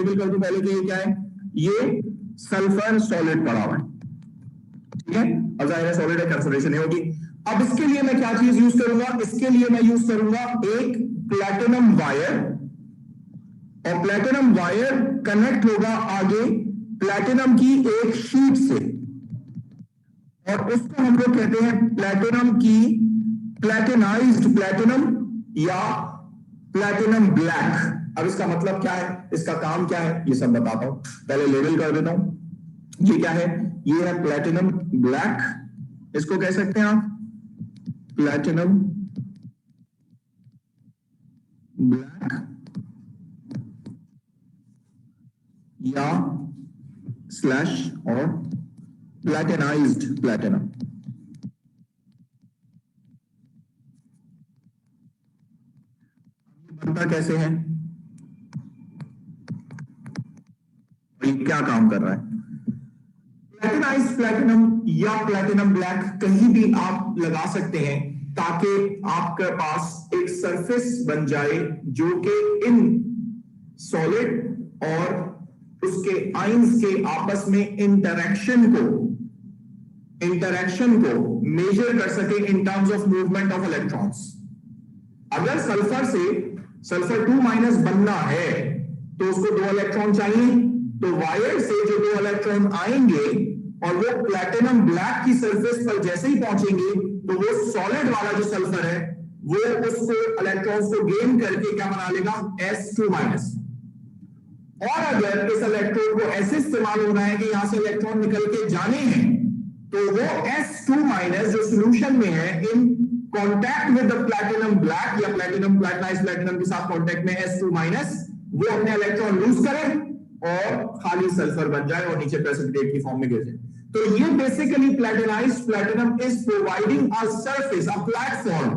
कर दूं पहले कि ये क्या है, ये सल्फर सॉलिड पड़ा हुआ है, ठीक है, अब जाहिर है सॉलिड है, कंसंट्रेशन नहीं होगी। अब इसके लिए मैं क्या चीज यूज करूंगा, इसके लिए मैं यूज करूंगा एक प्लैटिनम वायर, और प्लैटिनम वायर कनेक्ट होगा आगे प्लैटिनम की एक शीट से, और उसको हम लोग कहते हैं प्लैटिनम की प्लैटिनाइज्ड प्लैटिनम या प्लैटिनम ब्लैक। अब इसका मतलब क्या है, इसका काम क्या है, ये सब बताता हूं, पहले लेबल कर देता हूं। ये क्या है, ये है प्लैटिनम ब्लैक, इसको कह सकते हैं आप प्लैटिनम ब्लैक या स्लैश और प्लैटिनाइज्ड प्लैटिनम। बनता कैसे है, ये क्या काम कर रहा है, प्लैटिनाइज्ड प्लैटिनम या प्लैटिनम ब्लैक कहीं भी आप लगा सकते हैं ताकि आपके पास एक सरफेस बन जाए जो कि इन सॉलिड और उसके आयंस के आपस में इंटरैक्शन को मेजर कर सके इन terms of movement of electrons. अगर सल्फर 2- बनना है तो उसको 2 इलेक्ट्रॉन चाहिए, तो वायर से जो 2 इलेक्ट्रॉन आएंगे और वो प्लैटिनम ब्लैक की सरफेस पर जैसे ही पहुंचेंगे तो वो सॉलिड वाला जो सल्फर है वो उसको इलेक्ट्रॉन्स को गेन करके क्या बना लेगा, S2-। और अगर इस इलेक्ट्रोड को ऐसे इस्तेमाल होना है कि यहां से इलेक्ट्रॉन निकल के जाने हैं, तो वो S2- जो सॉल्यूशन में है in contact with the platinum black या प्लैटिनाइज्ड प्लैटिनम के साथ कांटेक्ट में S2- वो अपने इलेक्ट्रॉन लूज करे और खाली सल्फर बन जाए और नीचे प्रेसिपिटेट की फॉर्म में गिर जाए। तो ये basically platinized platinum is providing a surface, a platform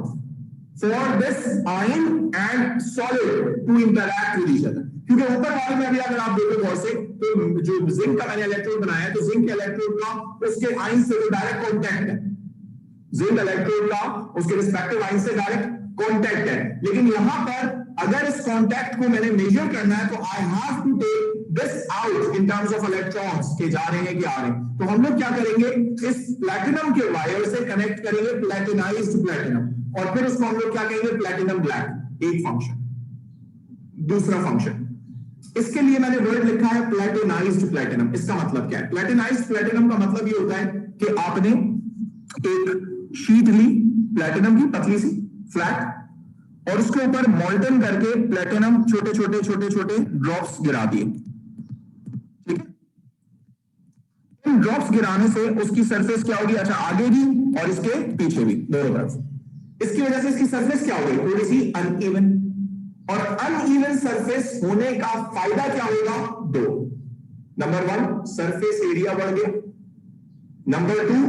for this ion and solid to interact with each other. क्योंकि ऊपर वाले में भी अगर आप देखो गौर से, तो जो जिंक का मैंने इलेक्ट्रोड बनाया है, तो जिंक के इलेक्ट्रोड का उसके आयन से डायरेक्ट कांटेक्ट है, जिंक इलेक्ट्रोड का उसके रिस्पेक्टिव आयन से डायरेक्ट कांटेक्ट है। लेकिन यहां पर अगर इस कांटेक्ट को मैंने मेजर करना है तो I have to take this out in terms of electrons के जा रहे हैं कि आ रहे हैं। तो हम लोग क्या करेंगे, इस प्लैटिनम के वायर से कनेक्ट करेंगे प्लैटिनाइज्ड प्लैटिनम, और फिर उसको हम लोग क्या कहेंगे, प्लैटिनम ब्लैक। एक फंक्शन। दूसरा फंक्शन, इसके लिए मैंने वर्ड लिखा है प्लैटिनाइज्ड प्लैटिनम। इसका मतलब क्या है, प्लैटिनाइज्ड प्लैटिनम का मतलब ये होता है कि आपने एक शीट ली प्लैटिनम की पतली सी फ्लैट, और उसके ऊपर मोल्टन करके प्लैटिनम छोटे छोटे छोटे छोटे ड्रॉप्स गिरा दिए, ठीक है। इन ड्रॉप्स गिराने से उसकी सरफेस क्या होगी, अच्छा आगे भी और इसके पीछे भी दोनों तरफ। इसकी वजह से इसकी सरफेस क्या होगी, थोड़ी सी अनइवन, और अनइवन सरफेस होने का फायदा क्या होगा, दो। नंबर 1, सरफेस एरिया बढ़ गया। नंबर 2,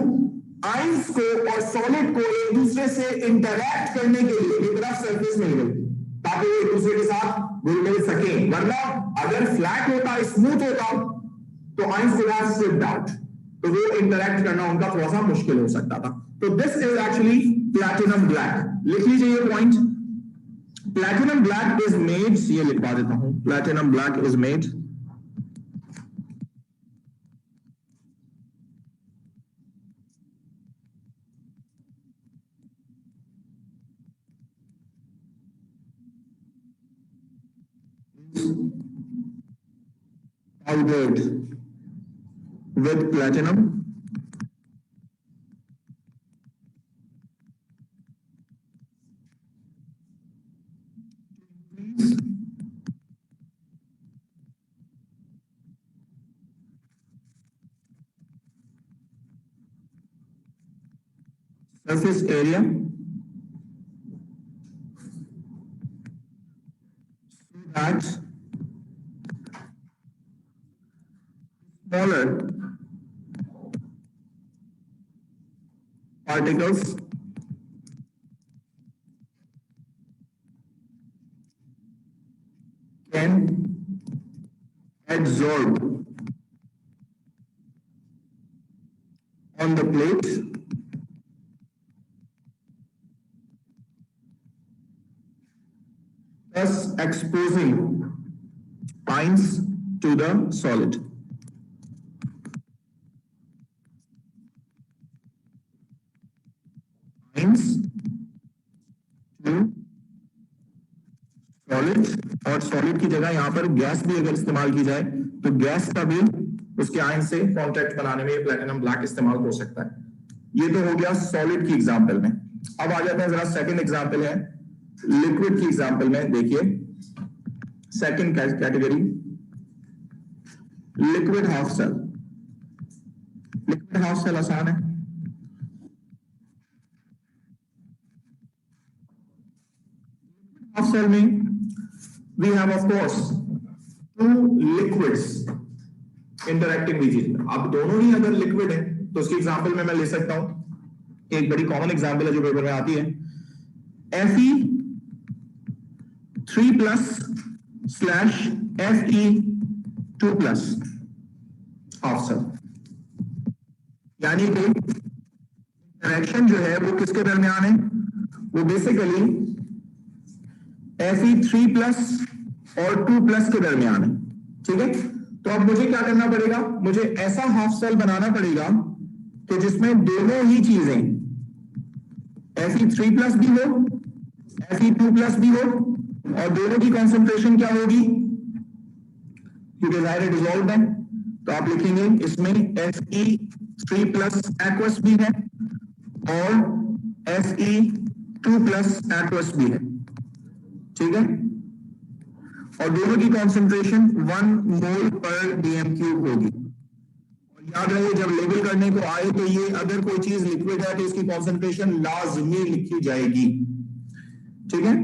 आयंस को और सॉलिड को एक दूसरे से इंटरैक्ट करने के लिए एक तरफ सरफेस नहीं मिलती, ताकि वो एक दूसरे के साथ घुल मिल सके। वरना अगर फ्लैट होता, स्मूथ होता, तो आयंस को वहां से आउट, तो वो इंटरैक्ट करना उनका थोड़ा सा मुश्किल हो सकता था। तो this is actually platinum black. लिख लीजिए ये point, platinum black is made, ये लिखवा देता हूं, platinum black is made powdered with platinum surface area so that smaller particles can absorb on the plate thus exposing ions to the solid. Ions to solid, और solid की जगह यहां पर gas भी अगर इस्तेमाल की जाए तो गैस का भी उसके आयन से कॉन्टैक्ट बनाने में प्लैटिनम ब्लैक इस्तेमाल हो सकता है। ये तो हो गया सॉलिड की एग्जांपल में। अब आ जाते हैं जरा सेकंड एग्जांपल है लिक्विड की एग्जांपल में। देखिए second category liquid half cell. Liquid half cell आसान है। हाफ सेल में we have of course two liquids interacting with each other। अब दोनों ही अगर लिक्विड है तो उसकी एग्जांपल में मैं ले सकता हूं, एक बड़ी कॉमन एग्जांपल है जो पेपर में आती है, Fe3+/Fe2+ हाफ सेल। यानी कि इंटरेक्शन जो है वो किसके दरमियान है, वो बेसिकली Fe3+ और 2+ के दरमियान है। ठीक है, तो अब मुझे क्या करना पड़ेगा, मुझे ऐसा हाफ सेल बनाना पड़ेगा कि जिसमें दोनों ही चीजें Fe3+ भी हो, Fe2+ भी हो, और दोनों की कॉन्सेंट्रेशन क्या होगी, क्योंकि जाहिर डिसॉल्व है, तो आप लिखेंगे इसमें Fe3+ एक्वस भी है और Fe2+ एक्वस भी है। ठीक है, और दोनों की कॉन्सेंट्रेशन 1 मोल पर dm³ होगी। और याद रहे जब लेबल करने को आए तो ये अगर कोई चीज लिक्विड है तो इसकी कॉन्सेंट्रेशन लाजमी लिखी जाएगी। ठीक है,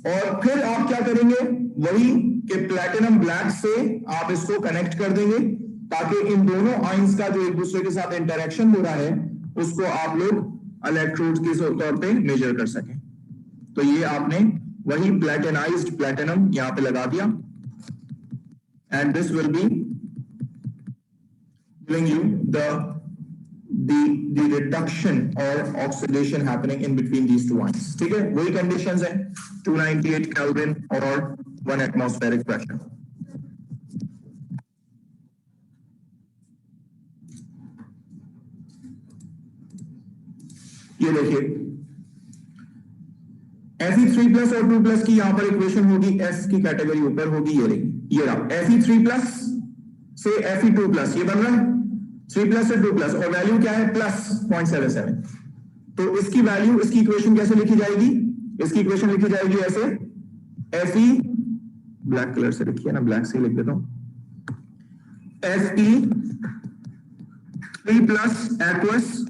और फिर आप क्या करेंगे, वही कि प्लैटिनम ब्लैक से आप इसको कनेक्ट कर देंगे ताकि इन दोनों आयंस का जो एक दूसरे के साथ इंटरेक्शन हो रहा है उसको आप लोग इलेक्ट्रोड के तौर पे मेजर कर सकें। तो ये आपने वही प्लैटिनाइज्ड प्लैटिनम यहां पे लगा दिया, and this will be giving you the reduction or oxidation happening in between these two ions। ठीक है, वही कंडीशंस हैं, 298 केल्विन और 1 एटमॉस्फेरिक प्रेशर। ये देखिए Fe3+ और 2+ की यहां पर इक्वेशन होगी, S की कैटेगरी ऊपर होगी, ये रही, ये रहा Fe3+ से Fe2+, ये बन रहा है 3+ से 2+, और वैल्यू क्या है +0.77। तो इसकी वैल्यू, इसकी इक्वेशन कैसे लिखी जाएगी, इसकी इक्वेशन लिखी जाएगी ऐसे, Fe ब्लैक कलर से लिखिए ना, ब्लैक से लिख देता हूं, Fe3+ एक्वस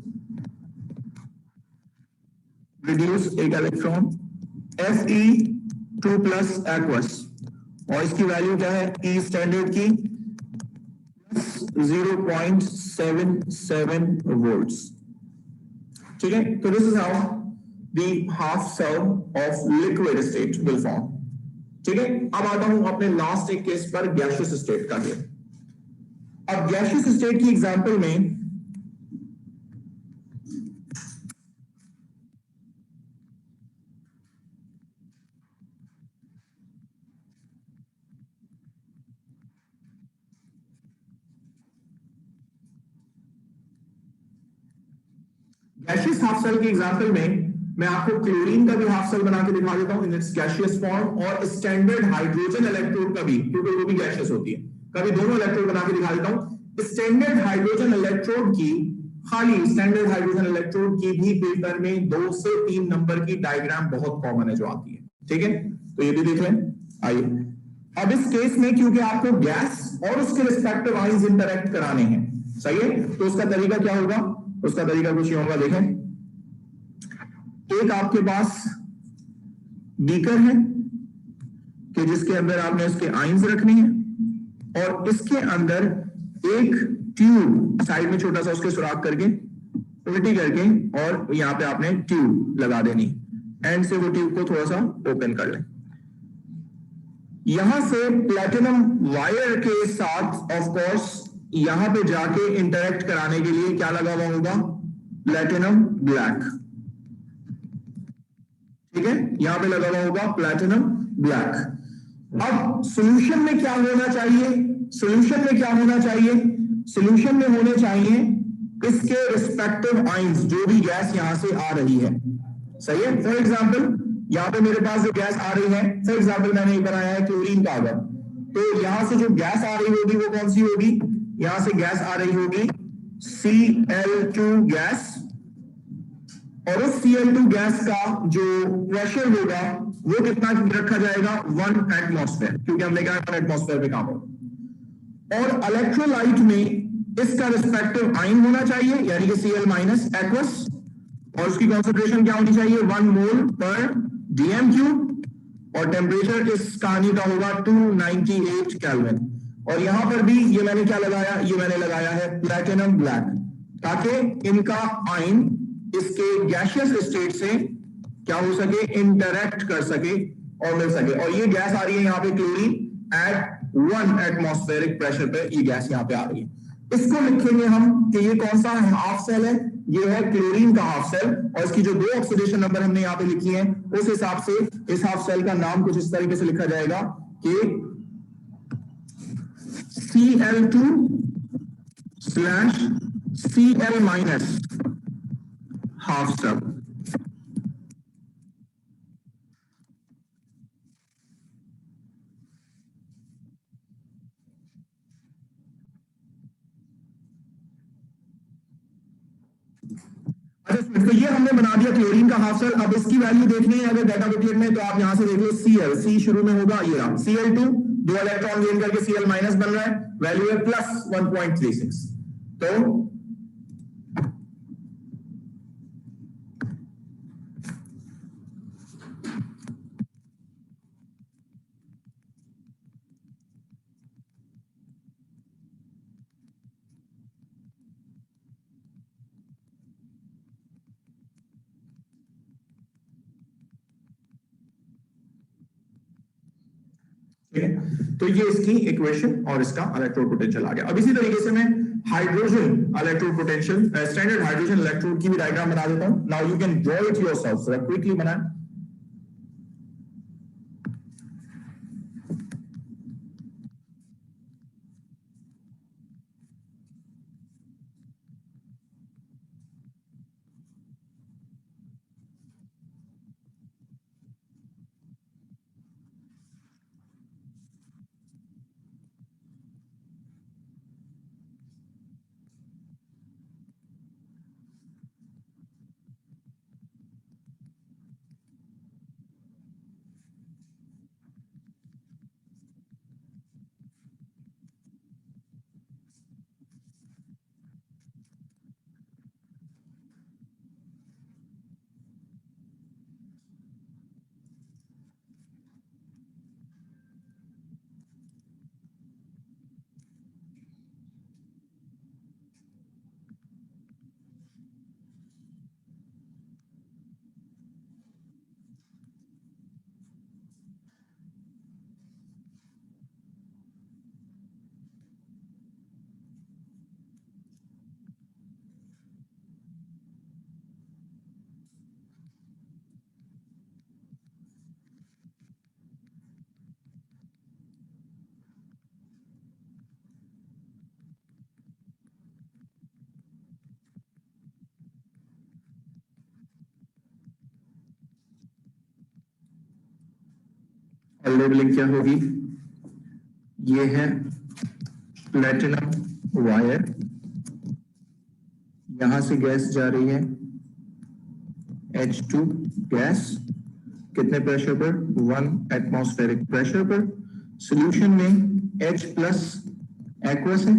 रिड्यूस एक इलेक्ट्रॉन Fe2+ एक्वस, और इसकी वैल्यू क्या है E स्टैंडर्ड की 0.77 volts। ठीक है, तो this is how the half cell of liquid state will form. ठीक है, अब आता हूं अपने लास्ट एक केस पर, गैसियस स्टेट का। अब गैसियस स्टेट की एग्जांपल में गैसियस हाफ सेल की एग्जांपल में मैं आपको क्लोरीन का भी हाफ सेल बना के दिखा देता हूं इन इट्स गैसियस फॉर्म, और स्टैंडर्ड हाइड्रोजन इलेक्ट्रोड का भी, क्योंकि वो भी गैसियस होती है, कभी दोनों इलेक्ट्रोड बना के दिखा देता हूं। स्टैंडर्ड हाइड्रोजन इलेक्ट्रोड की, खाली स्टैंडर्ड हाइड्रोजन इलेक्ट्रोड की भी पेपर में 2 से 3 नंबर की डायग्राम बहुत कॉमन है जो आती है। ठीक है, तो ये भी देख लें। आइए, अब इस केस में क्योंकि आपको गैस और उसके रिस्पेक्टिव आयंस इंटरैक्ट कराने हैं, सही है, तो उसका तरीका क्या होगा, उसका तरीका कुछ ये होगा। देखें, एक आपके पास बीकर है कि जिसके अंदर आपने इसके आयंस रखने हैं, और इसके अंदर एक ट्यूब साइड में छोटा सा उसके सुराख करके उल्टी करके, और यहां पे आपने ट्यूब लगा देनी, एंड से वो ट्यूब को थोड़ा सा ओपन कर लें। यहां से प्लैटिनम वायर के साथ ऑफ कोर्स यहां पे जाके इंटरेक्ट कराने के लिए क्या लगा हुआ होगा, प्लैटिनम ब्लैक। ठीक है, यहां पे लगा हुआ होगा प्लैटिनम ब्लैक। अब सॉल्यूशन में क्या होना चाहिए? सॉल्यूशन में क्या होना चाहिए? सॉल्यूशन में होने चाहिए इसके रिस्पेक्टिव आयंस, जो भी गैस यहां से आ रही है, सही है। फॉर एग्जाम्पल यहां पे मेरे पास जो गैस आ रही है, फॉर एग्जाम्पल मैंने एक बनाया है क्लोरीन का, अगर तो यहां से जो गैस आ रही होगी वो कौन सी होगी? यहां से गैस आ रही होगी Cl2 गैस, और उस Cl2 गैस का जो प्रेशर होगा वो कितना रखा जाएगा? 1 एटमॉस्फेयर, क्योंकि हमने कहा 1 एटमॉस्फेयर पे काम होगा। और इलेक्ट्रोलाइट में इसका रिस्पेक्टिव आयन होना चाहिए, यानी कि Cl माइनस एक्वस, और उसकी कॉन्सेंट्रेशन क्या होनी चाहिए? 1 मोल पर डीएम क्यूब, और टेम्परेचर इस कहानी का होगा 298 केल्विन। और यहां पर भी ये मैंने क्या लगाया? ये मैंने लगाया है प्लैटिनम ब्लैक, ताकि इनका आयन इसके गैसियस स्टेट से क्या हो सके? इंटरैक्ट कर सके और मिल सके। और ये गैस आ रही है यहाँ पे क्लोरीन एट 1 एटमॉस्फेरिक प्रेशर पे, ये गैस यहाँ पे आ रही है। इसको लिखेंगे हम कि ये कौन सा हाफ सेल है? ये है क्लोरीन का हाफ सेल, और इसकी जो 2 ऑक्सीडेशन नंबर हमने यहाँ पे लिखी है, उस हिसाब से इस हाफ सेल का नाम कुछ इस तरीके से लिखा जाएगा कि Cl2 / Cl minus half cell. तो ये हमने बना दिया क्लोरीन का हाफ सेल। अब इसकी वैल्यू देखनी है अगर डाटा बुकलेट में, तो आप यहां से देख लो Cl, C शुरू में होगा, ये रहा Cl2, 2 इलेक्ट्रॉन गेन करके Cl माइनस बन रहा है, वैल्यू है +1.36। तो तो ये इसकी इक्वेशन और इसका इलेक्ट्रोड पोटेंशियल आ गया। अब इसी तरीके से मैं hydrogen electrode potential, standard hydrogen electrode की भी डायग्राम बना देता हूं। Now you can draw it yourself, so quickly बनाएं। लेबलिंग क्या होगी? ये है प्लेटिनम वायर, यहां से गैस जा रही है H2 गैस, कितने प्रेशर पर? 1 एटमॉस्फेरिक प्रेशर पर। सॉल्यूशन में H प्लस एक्वस है,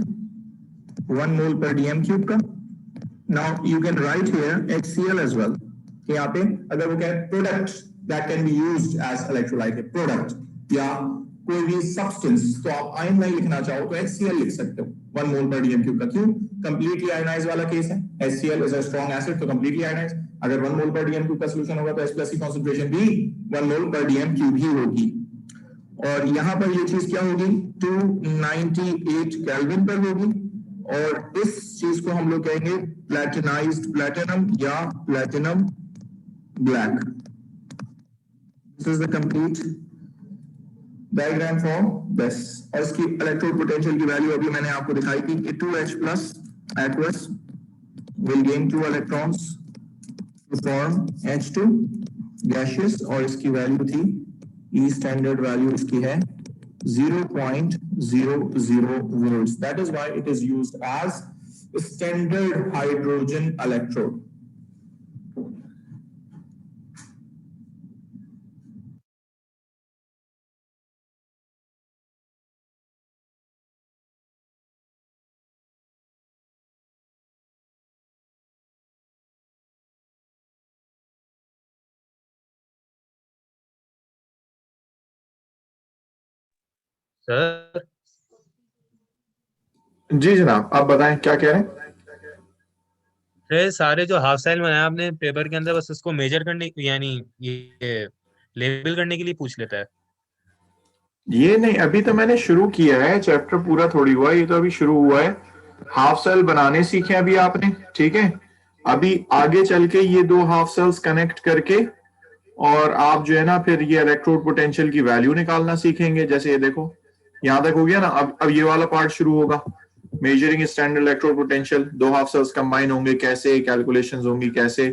1 मोल पर डीएम क्यूब का। Now you can write here HCl as well, यहाँ पे अगर वो कहे product that can be used as electrolyte, product या कोई भी सब्सटेंस, तो आप आयन नहीं लिखना चाहो तो HCl लिख सकते हो, 1 मोल पर डीएम क्यूब का। क्यों? कंप्लीटली आयनाइज वाला केस है, HCl is a strong acid, तो कंप्लीटली आयनाइज। अगर 1 मोल पर डीएम क्यूब का सॉल्यूशन होगा तो H प्लस की कॉन्सेंट्रेशन भी 1 मोल पर डीएम क्यूब ही होगी। और यहां पर ये चीज क्या होगी? 298 केल्विन पर होगी, और इस चीज को हम लोग कहेंगे प्लैटिनाइज्ड प्लैटिनम या platinum black. This is the complete diagram for this, और इसकी इलेक्ट्रोड पोटेंशियल की वैल्यू अभी मैंने आपको दिखाई थी कि 2H plus aqueous will gain 2 electrons to form H2 gaseous, और इसकी वैल्यू थी E स्टैंडर्ड वैल्यू इसकी है 0.00 volts. That is why it is used as standard hydrogen electrode. Sir ji जनाब, आप बताएं क्या कह रहे हैं। ये सारे जो हाफ साइल बनाया आपने पेपर के अंदर, बस इसको मेजर करने यानी ये लेबल करने के लिए पूछ लेता है। ये नहीं, अभी तो मैंने शुरू किया है, चैप्टर पूरा थोड़ी हुआ, ये तो अभी शुरू हुआ है। हाफ सेल बनाने सीखे अभी आपने, ठीक है। अभी आगे चल के ये दो हाफ सेल्स कनेक्ट करके और आप जो है ना फिर ये इलेक्ट्रोड पोटेंशियल की वैल्यू निकालना सीखेंगे। जैसे ये देखो, यहां तक हो गया ना। अब ये वाला पार्ट शुरू होगा, मेजरिंग स्टैंडर्ड इलेक्ट्रोड पोटेंशियल। दो हाफ सेल्स कंबाइन होंगे कैसे, कैलकुलेशंस होंगी कैसे।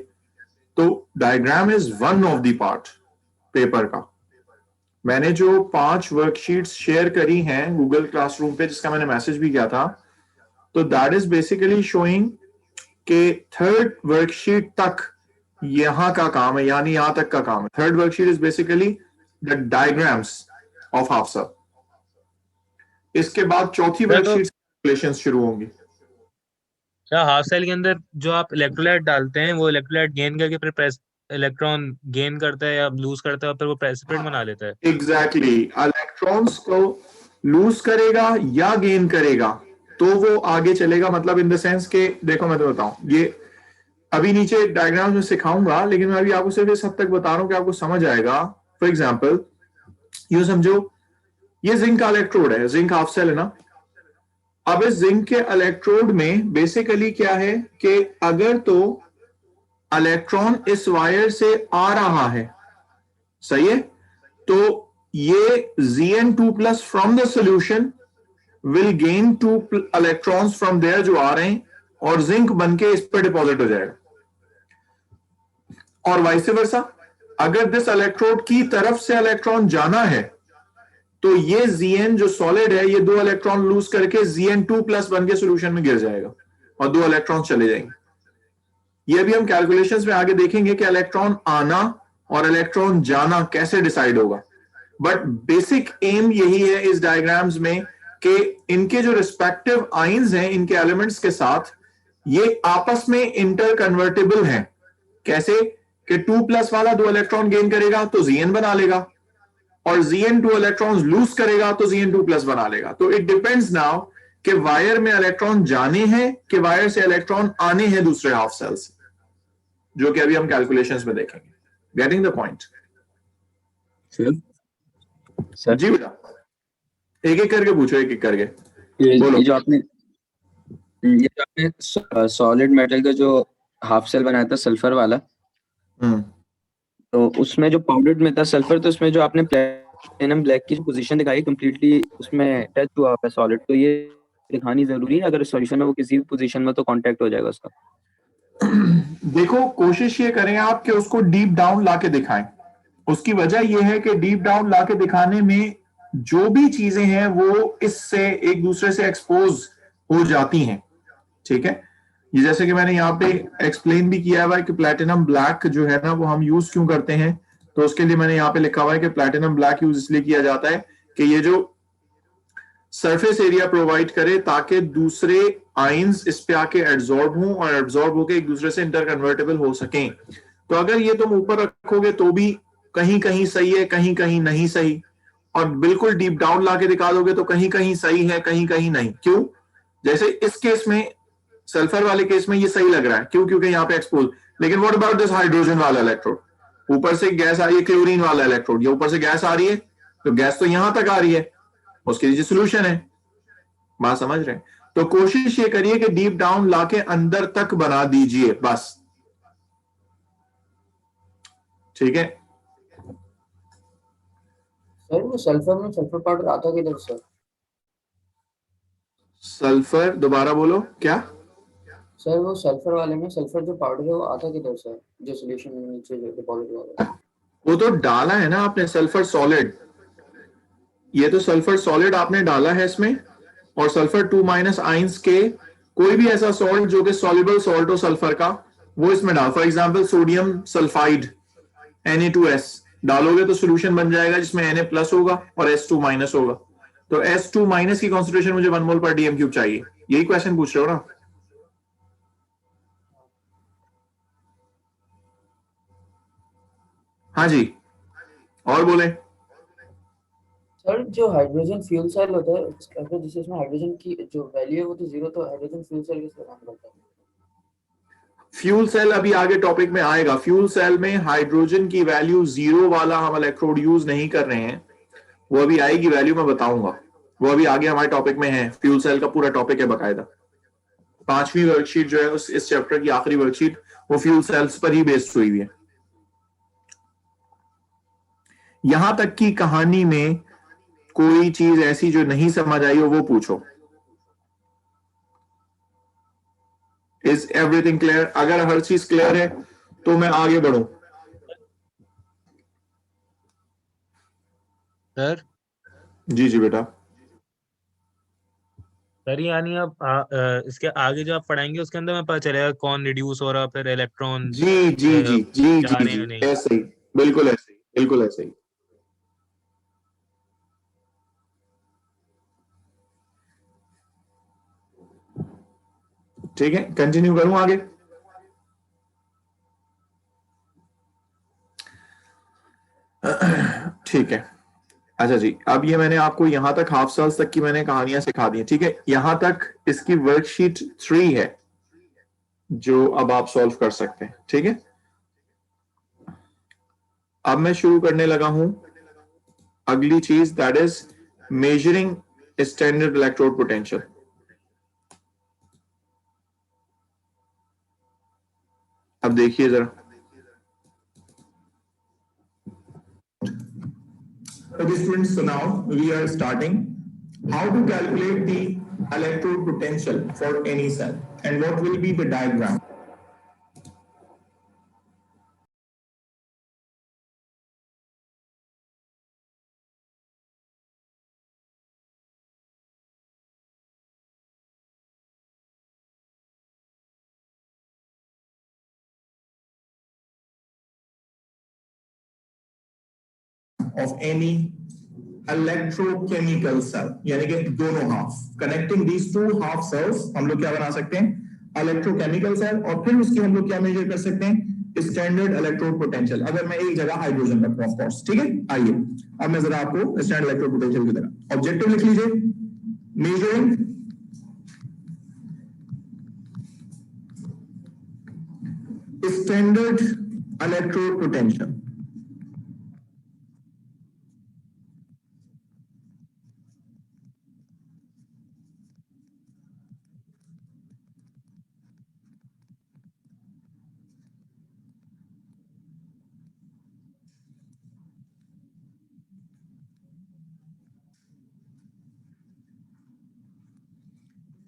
तो diagram is one of the part paper का। मैंने जो 5 वर्कशीट्स शेयर करी हैं गूगल क्लासरूम पे, जिसका मैंने मैसेज भी किया था, तो दैट इज बेसिकली शोइंग के थर्ड वर्कशीट तक यहां का काम है, यानी यहां तक का काम है। Third worksheet is basically the diagrams of half cell. इसके बाद चौथी वर्कशीट कैलकुलेशंस शुरू होंगी। क्या हाफ सेल के अंदर जो आप इलेक्ट्रोलाइट डालते हैं वो इलेक्ट्रोलाइट गेन करके फिर इलेक्ट्रॉन गेन करता है या लूज करता है और फिर वो प्रेसिपिटेट बना लेता है? एग्जैक्टली, इलेक्ट्रॉन्स को लूज करेगा या गेन करेगा तो वो आगे चलेगा। मतलब इन द सेंस के देखो, मैं तो बताऊं, ये अभी नीचे डायग्राम में सिखाऊंगा, लेकिन मैं अभी आपको सिर्फ इस हद तक बता रहा हूं कि आपको समझ आएगा। फॉर एग्जाम्पल, यूं समझो ये जिंक का इलेक्ट्रोड है, जिंक हाफ सेल है ना। अब इस जिंक के इलेक्ट्रोड में बेसिकली क्या है कि अगर तो इलेक्ट्रॉन इस वायर से आ रहा है, सही है, तो ये Zn2+ from the solution will gain 2 electrons from there जो आ रहे हैं, और जिंक बनके इस पर डिपॉजिट हो जाएगा। और वाइस वर्सा, अगर दिस इलेक्ट्रोड की तरफ से इलेक्ट्रॉन जाना है तो ये Zn जो सॉलिड है, ये 2 इलेक्ट्रॉन लूज करके Zn2+ बन के सोल्यूशन में गिर जाएगा और 2 इलेक्ट्रॉन चले जाएंगे। ये भी हम कैलकुलेशंस में आगे देखेंगे कि इलेक्ट्रॉन आना और इलेक्ट्रॉन जाना कैसे डिसाइड होगा। बट बेसिक एम यही है इस डायग्राम्स में कि इनके जो रिस्पेक्टिव आइंस हैं इनके एलिमेंट्स के साथ, ये आपस में इंटर कन्वर्टेबल हैं। कैसे कि 2+ वाला 2 इलेक्ट्रॉन गेन करेगा तो Zn बना लेगा, और Zn 2 इलेक्ट्रॉन्स लूज करेगा तो Zn2+ बना लेगा। तो इट डिपेंड्स नाउ कि वायर में इलेक्ट्रॉन जाने हैं कि वायर से इलेक्ट्रॉन आने हैं दूसरे हाफ सेल से, जो कि अभी हम कैलकुलेशंस में देखेंगे। Getting the point? सर जी बेटा, एक एक करके पूछो, एक एक करके ये जो आपने सॉलिड मेटल का जो हाफ सेल बनाया था सल्फर वाला, तो उसमें जो पाउडर्ड में था सल्फर, तो उसमें जो आपने प्लैटिनम ब्लैक की जो पोजीशन दिखाई कंप्लीटली उसमें टच हुआ है सॉलिड, तो ये दिखानी जरूरी है। अगर सॉल्यूशन में वो किसी भी पोजीशन में तो कांटेक्ट हो जाएगा उसका। देखो, कोशिश ये करें आप कि उसको डीप डाउन लाके दिखाएं। उसकी वजह यह है कि डीप डाउन लाके दिखाने में जो भी चीजें हैं वो इससे एक दूसरे से एक्सपोज हो जाती हैं, ठीक है। ये जैसे कि मैंने यहाँ पे एक्सप्लेन भी किया हुआ है कि प्लैटिनम ब्लैक जो है ना वो हम यूज क्यों करते हैं, तो उसके लिए मैंने यहाँ पे लिखा हुआ है कि प्लैटिनम ब्लैक यूज इसलिए किया जाता है कि ये जो सरफेस एरिया प्रोवाइड करे ताकि दूसरे आइंस इस पे आके एब्जॉर्ब हों और एब्जॉर्ब होकर एक दूसरे से इंटरकन्वर्टेबल हो सकें। तो अगर ये तुम ऊपर रखोगे तो भी कहीं कहीं सही है, कहीं कहीं नहीं सही, और बिल्कुल डीप डाउन लाके दिखा दोगे तो कहीं कहीं सही है, कहीं कहीं नहीं। क्यों? जैसे इस केस में, सल्फर वाले केस में ये सही लग रहा है, क्यों? क्योंकि यहाँ पे एक्सपोज। लेकिन व्हाट अबाउट दिस हाइड्रोजन वाला इलेक्ट्रोड? ऊपर से गैस आ रही है, क्लोरीन वाला इलेक्ट्रोड, या ऊपर से गैस आ रही है, तो गैस तो यहां तक आ रही है, उसके नीचे सोल्यूशन है। बात समझ रहे हैं? तो कोशिश ये करिए कि डीप डाउन लाके अंदर तक बना दीजिए, बस, ठीक है। सर वो सल्फर में सल्फर पाउडर आता किधर सर? सल्फर, दोबारा बोलो क्या? सर वो सल्फर वाले में सल्फर जो पाउडर है वो आता किधर सर, जो सोल्यूशन में नीचे जो डिपॉजिट हुआ है? वो तो डाला है ना आपने, सल्फर सॉलिड। ये तो सल्फर सॉलिड आपने डाला है इसमें, और सल्फर 2- आइंस के कोई भी ऐसा सॉल्ट जो कि सॉल्युबल सॉल्ट हो सल्फर का, वो इसमें डाल। For example sodium sulphide Na2S डालोगे तो सोल्यूशन बन जाएगा जिसमें Na+ होगा और S2- होगा। तो S2- की कॉन्सेंट्रेशन मुझे 1 मोल पर डीएम क्यूब चाहिए। यही क्वेश्चन पूछ रहे हो ना? हाँ जी, और बोले। सर जो हाइड्रोजन फ्यूल सेल होता है अगर जिससे इसमें हाइड्रोजन की जो वैल्यू है वो तो 0, तो हाइड्रोजन फ्यूल सेल किस तरह काम करता है? फ्यूल सेल अभी आगे टॉपिक में आएगा। फ्यूल सेल में हाइड्रोजन की वैल्यू 0 वाला हम इलेक्ट्रोड यूज नहीं कर रहे हैं, वो अभी आएगी वैल्यू, मैं बताऊंगा। वो अभी आगे हमारे टॉपिक में है, फ्यूल सेल का पूरा टॉपिक है बकायदा। 5वीं वर्कशीट जो है इस चैप्टर की आखिरी वर्कशीट, वो फ्यूल सेल्स पर ही बेस्ड हुई है। यहां तक की कहानी में कोई चीज ऐसी जो नहीं समझ आई हो वो पूछो। Is everything clear? अगर हर चीज क्लियर है तो मैं आगे बढ़ूं। सर जी जी बेटा। सर यानी अब इसके आगे जो आप पढ़ाएंगे उसके अंदर में पता चलेगा कौन रिड्यूस हो रहा, फिर इलेक्ट्रॉन जी जी जी जी जा जी रहे हैं या जी, नहीं। ऐसे ही, बिल्कुल ऐसे ही, बिल्कुल ऐसे ही। ठीक है, कंटिन्यू करूं आगे? ठीक है। अच्छा जी, अब ये मैंने आपको यहां तक हाफ सेल्स तक की मैंने कहानियां सिखा दी हैं, ठीक है। यहां तक इसकी वर्कशीट 3 है जो अब आप सॉल्व कर सकते हैं, ठीक है। अब मैं शुरू करने लगा हूं अगली चीज, that is measuring standard electrode potential. अब देखिए जरा। Okay, students, so now we are starting how to calculate the electrode potential for any cell and what will be the diagram. Of any electrochemical cell, यानी कि दोनों half, connecting these two half cells हम लोग क्या बना सकते हैं? Electrochemical cell. और फिर उसकी हम लोग क्या मेजर कर सकते हैं? Standard electrode potential. अगर मैं एक जगह हाइड्रोजन रखूं, ऑफ कोर्स, ठीक है। आइए अब मैं जरा आपको स्टैंडर्ड इलेक्ट्रोड पोटेंशियल की तरह ऑब्जेक्टिव लिख लीजिए। Measuring standard electrode potential.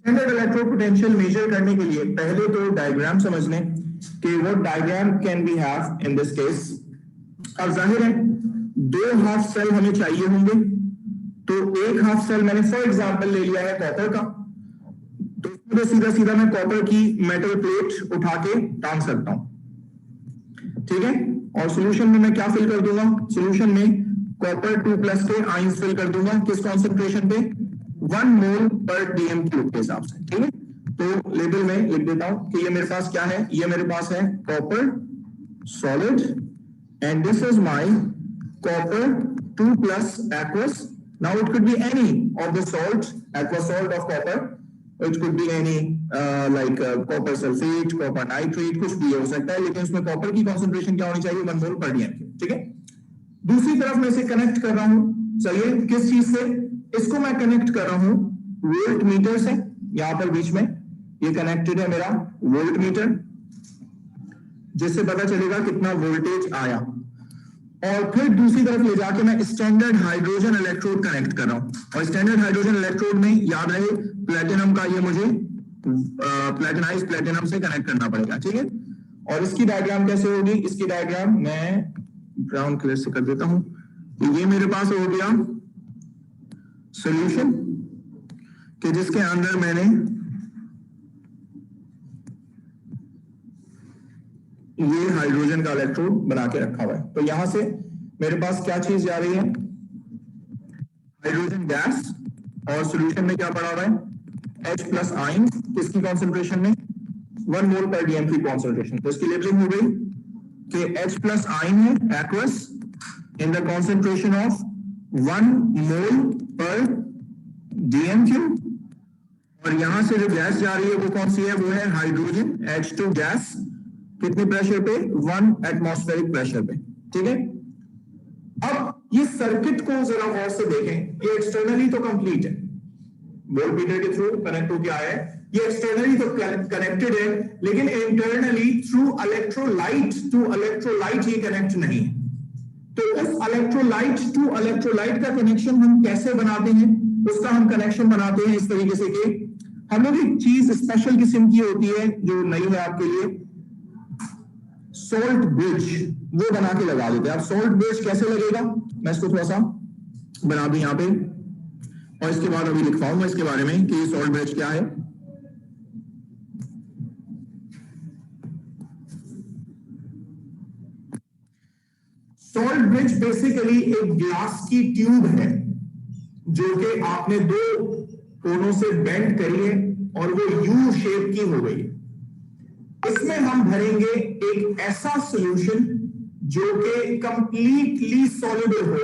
Standard electrode potential measure करने के लिए पहले तो डायग्राम समझ लें कि what diagram can we have in this case. अब जाहिर है दो हाफ सेल हमें चाहिए होंगे, तो एक हाफ सेल मैंने फॉर एग्जांपल ले लिया है कॉपर का, तो इसमें सीधा सीधा मैं कॉपर की मेटल प्लेट उठा के टांग सकता हूं, ठीक है। और सॉल्यूशन में मैं क्या फिल कर दूंगा? सॉल्यूशन में कॉपर 2+ के आयंस फिल कर दूंगा। किस कॉन्सेंट्रेशन पे? 1 मोल पर डीएम क्यूब के हिसाब से, ठीक है। तो लेबल में लिख देता हूं कि ये मेरे पास क्या है? ये मेरे पास है copper solid and this is my copper 2+ aqueous. Now it could be any of the salt, aqueous salt of copper. It could be any like copper sulfate, copper nitrate, कुछ भी हो सकता है, लेकिन उसमें कॉपर की कॉन्सेंट्रेशन क्या होनी चाहिए? 1 मोल पर डीएम क्यूब, ठीक है। दूसरी तरफ मैं इसे कनेक्ट कर रहा हूं, चलिए किस चीज से? इसको मैं कनेक्ट कर रहा हूं वोल्ट मीटर से। यहां पर बीच में ये कनेक्टेड है मेरा वोल्ट मीटर, जिससे पता चलेगा कितना वोल्टेज आया। और फिर दूसरी तरफ ले जाके मैं स्टैंडर्ड हाइड्रोजन इलेक्ट्रोड कनेक्ट कर रहा हूं, और स्टैंडर्ड हाइड्रोजन इलेक्ट्रोड में याद रहे प्लेटिनम का ये मुझे प्लेटिनाइज प्लेटिनम से कनेक्ट करना पड़ेगा, ठीक है। और इसकी डायग्राम कैसे होगी, इसकी डायग्राम मैं ब्राउन कलर से कर देता हूं। तो ये मेरे पास हो गया सॉल्यूशन कि जिसके अंदर मैंने ये हाइड्रोजन का इलेक्ट्रोड बना के रखा हुआ है। तो यहां से मेरे पास क्या चीज जा रही है, हाइड्रोजन गैस, और सॉल्यूशन में क्या पड़ा हुआ है, H प्लस आयन, किसकी कॉन्सेंट्रेशन में 1 मोल पर DN3 कॉन्सेंट्रेशन। तो इसकी लेबलिंग हो गई कि H प्लस आयन है aqueous in the concentration of 1 mole पर DN3, और यहां से जो गैस जा रही है वो कौन सी है, वो है हाइड्रोजन H2 गैस, कितने प्रेशर पे, 1 एटमॉस्फेरिक प्रेशर पे, ठीक है। अब ये सर्किट को जरा गौर से देखें, ये एक्सटर्नली तो कंप्लीट है, वोल्टमीटर के थ्रू कनेक्ट होकर आया है, ये एक्सटर्नली तो कनेक्टेड है, लेकिन internally through electrolyte to electrolyte ये कनेक्ट नहीं है। तो उस इलेक्ट्रोलाइट टू इलेक्ट्रोलाइट का कनेक्शन हम कैसे बनाते हैं, उसका हम कनेक्शन बनाते हैं इस तरीके से कि हम लोग एक चीज स्पेशल किस्म की होती है जो नई है आपके लिए, सोल्ट ब्रिज, वो बना के लगा देते हैं। अब सोल्ट ब्रिज कैसे लगेगा, मैं इसको थोड़ा सा बना दूं यहां पे, और इसके बाद अभी लिखवाऊंगा इसके बारे में कि सोल्ट ब्रिज क्या है। सोल्ट ब्रिज बेसिकली एक ग्लास की ट्यूब है जो कि आपने 2 कोनों से बेंड करी है और वो यू शेप की हो गई है। इसमें हम भरेंगे एक ऐसा सॉल्यूशन जो कि कंप्लीटली सॉल्युबल हो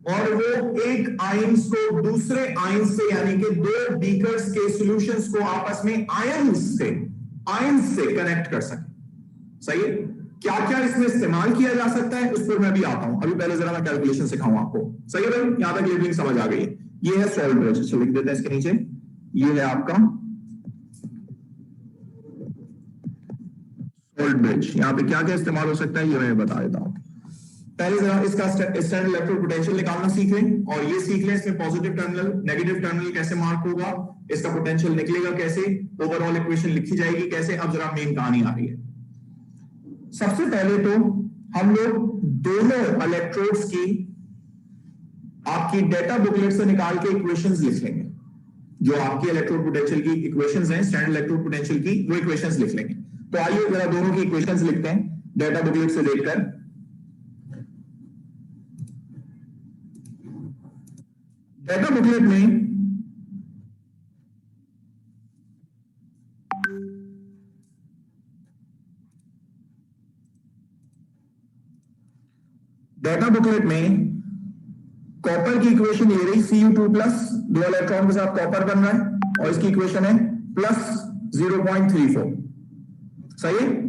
और वो एक आयंस को दूसरे आयंस से, यानी कि 2 बीकर्स के सॉल्यूशंस को आपस में आयंस से कनेक्ट कर सके। सही है। क्या क्या इसमें इस्तेमाल किया जा सकता है उस पर मैं भी आता हूं, अभी पहले जरा मैं कैलकुलेशन सिखाऊं आपको। सही है भाई, यहां तक लेबलिंग समझ आ गई है। ये है सोल्ट ब्रिज, लिख देते हैं इसके नीचे, ये है आपका सोल्ट ब्रिज। यहाँ पे क्या क्या इस्तेमाल हो सकता है ये मैं बता देता हूं। पहले जरा इसका स्टैंडर्ड इलेक्ट्रोड पोटेंशियल निकालना सीख लें, और ये सीख लें इसमें पॉजिटिव टर्मिनल नेगेटिव टर्मिनल कैसे मार्क होगा, इसका पोटेंशियल निकलेगा कैसे, ओवरऑल इक्वेशन लिखी जाएगी कैसे। अब जरा मेन कहानी आ रही है। सबसे पहले तो हम लोग दोनों इलेक्ट्रोड्स की आपकी डेटा बुकलेट से निकाल के इक्वेशंस लिख लेंगे, जो आपकी इलेक्ट्रोड पोटेंशियल की इक्वेशंस हैं, स्टैंडर्ड इलेक्ट्रोड पोटेंशियल की, वो इक्वेशंस लिख लेंगे। तो आइए जरा दोनों की इक्वेशंस लिखते हैं डेटा बुकलेट से देखकर। डेटा बुकलेट में कॉपर की इक्वेशन ये रही, Cu2 प्लस 2 इलेक्ट्रॉन के साथ कॉपर बन रहा है, और इसकी इक्वेशन है प्लस 0.34। सही है।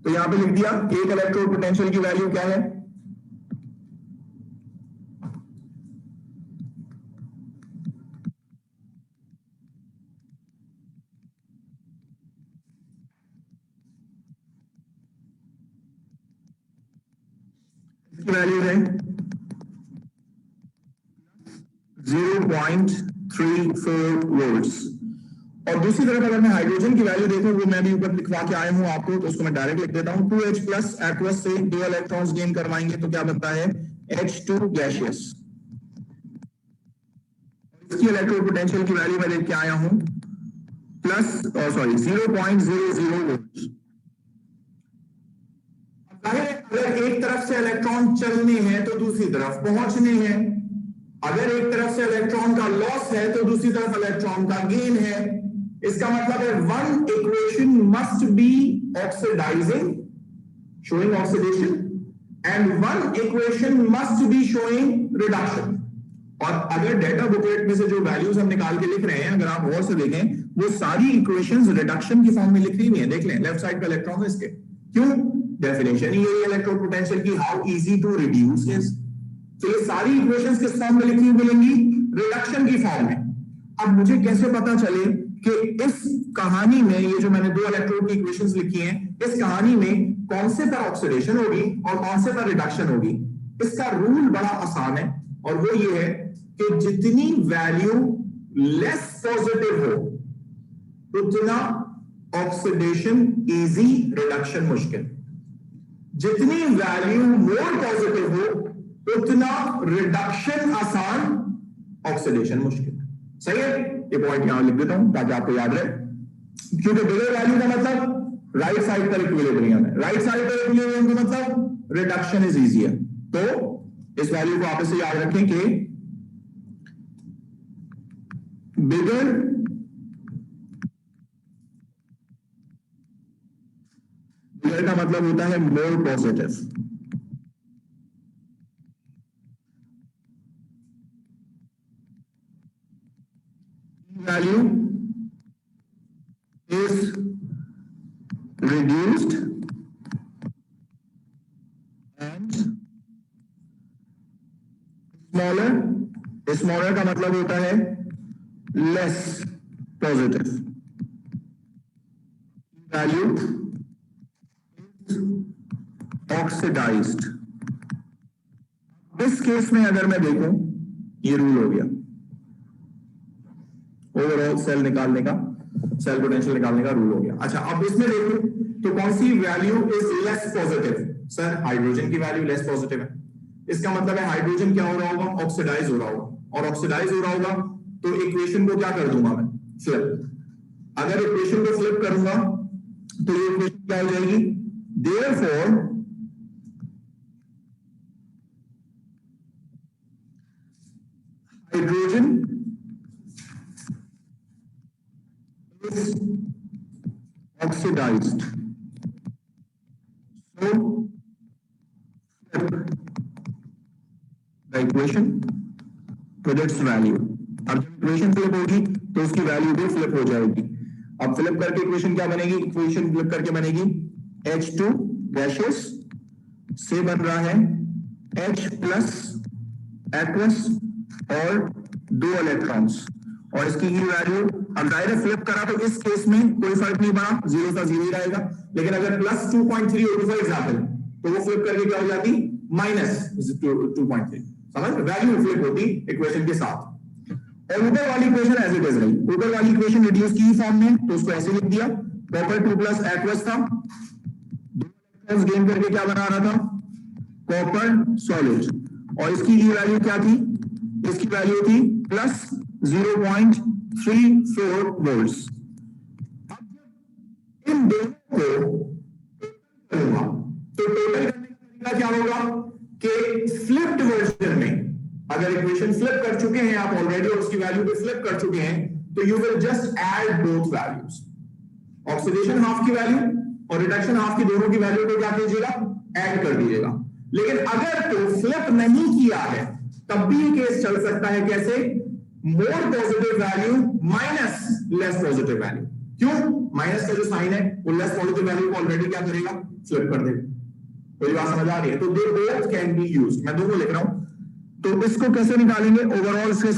तो यहां पे लिख दिया एक इलेक्ट्रोड पोटेंशियल की वैल्यू क्या है, इसकी वैल्यू है 0.34 वोल्ट्स। और दूसरी तरफ अगर मैं हाइड्रोजन की वैल्यू देखूं, वो मैं भी ऊपर लिखवा के आया हूं आपको, तो उसको मैं डायरेक्ट लिख देता हूं। 2H प्लस एक्वस से 2 इलेक्ट्रॉन्स गेन करवाएंगे तो क्या बनता है, H2 गैसियस। इसकी इलेक्ट्रोड पोटेंशियल की वैल्यू मैं लेके क्या आया हूं, प्लस 0.00 वोल्ट। अगर एक तरफ से इलेक्ट्रॉन चलने हैं तो दूसरी तरफ पहुंचने हैं, अगर एक तरफ से इलेक्ट्रॉन का लॉस है तो दूसरी तरफ इलेक्ट्रॉन का गेन है। इसका मतलब है one equation must be oxidising, showing oxidation, and one equation must be showing reduction. और अगर डेटा बुकलेट में से जो वैल्यूज हम निकाल के लिख रहे हैं, अगर आप गौर से देखें, वो सारी इक्वेशंस रिडक्शन की फॉर्म में लिखी हुई है। देख लें लेफ्ट साइड पे इलेक्ट्रॉन है इसके, क्यों, डेफिनेशन ही है इलेक्ट्रोड पोटेंशियल की, how easy to reduce this. तो ये सारी इक्वेशंस किस फॉर्म में लिखी हुई मिलेंगी, रिडक्शन की फॉर्म में। अब मुझे कैसे पता चले कि इस कहानी में ये जो मैंने 2 इलेक्ट्रोड की इक्वेशंस लिखी हैं, इस कहानी में कौन से पर ऑक्सीडेशन होगी और कौन से पर रिडक्शन होगी। इसका रूल बड़ा आसान है और वो ये है कि जितनी वैल्यू लेस पॉजिटिव हो उतना ऑक्सीडेशन इजी, रिडक्शन मुश्किल। जितनी वैल्यू मोर पॉजिटिव हो उतना रिडक्शन आसान, ऑक्सीडेशन मुश्किल। सही है, ये पॉइंट यहां लिख देता हूं ताकि आपको याद रहे, क्योंकि बिगर वैल्यू का मतलब राइट साइड पर इक्विलिब्रियम है, राइट साइड पर इक्विलिब्रियम का मतलब रिडक्शन इज इजियर। तो इस वैल्यू को आप इसे याद रखें कि बिगर का मतलब होता है more positive. Value is reduced and smaller का मतलब होता है less positive। value is oxidized। इस केस में अगर मैं देखूं, ये रूल हो गया ओवरऑल सेल निकालने का, सेल पोटेंशियल निकालने का रूल हो गया। अच्छा, अब इसमें देखो तो कौन सी value is less positive? Sir hydrogen की वैल्यू लेस पॉजिटिव है, इसका मतलब है हाइड्रोजन क्या हो रहा होगा? ऑक्सीडाइज हो रहा होगा, और ऑक्सीडाइज हो रहा होगा तो इक्वेशन को क्या कर दूंगा मैं? फ्लिप। अगर इक्वेशन को फ्लिप करूंगा तो ये इक्वेशन क्या हो जाएगी? Therefore hydrogen oxidized, so the equation with its value। अब जब इक्वेशन फ्लिप होगी तो उसकी वैल्यू भी फ्लिप हो जाएगी। अब फ्लिप करके इक्वेशन क्या बनेगी? इक्वेशन फ्लिप करके बनेगी H2 गैसेस से बन रहा है H प्लस एक्वस और 2 इलेक्ट्रॉन्स, और इसकी ई वैल्यू अब डायरेक्ट फ्लिप करा तो इस केस में कोई फर्क नहीं पड़ा, 0 का 0 ही रहेगा। लेकिन अगर प्लस 2.3 होगी फॉर एग्जाम्पल तो वो फ्लिप करके क्या हो जाती? माइनस 2.3। समझ? वैल्यू फ्लिप होती इक्वेशन के साथ। और ऊपर वाली इक्वेशन एज इट इज रही। ऊपर वाली इक्वेशन रिड्यूस की फॉर्म में, तो उसको ऐसे लिख दिया, कॉपर 2 प्लस एक्वस था, 2 इलेक्ट्रॉन्स गेन करके क्या बना रहा था? कॉपर सॉलिड, और इसकी ई वैल्यू क्या थी? इसकी वैल्यू थी प्लस 0.34 वोल्ट्स। इन दोनों को करूंगा तो टोटल करने का तरीका क्या होगा कि फ्लिप्ड वर्जन में अगर इक्वेशन फ्लिप कर चुके हैं आप ऑलरेडी और उसकी वैल्यू पे फ्लिप कर चुके हैं तो you will just add both values. Oxidation half की वैल्यू और रिडक्शन हाफ की, दोनों की वैल्यू को क्या कीजिएगा? ऐड कर दीजिएगा। लेकिन अगर तो फ्लिप नहीं किया है तब भी केस चल सकता है, कैसे? More positive value minus less positive value. क्यों? माइनस का जो साइन है वो लेस पॉजिटिव वैल्यू को ऑलरेडी क्या करेगा? फ्लिप कर देगा। कोई बात समझ आ रही है? तो they both can be used. मैं दोनों लिख रहा हूं, तो इसको कैसे निकालेंगे? ओवरऑल इसके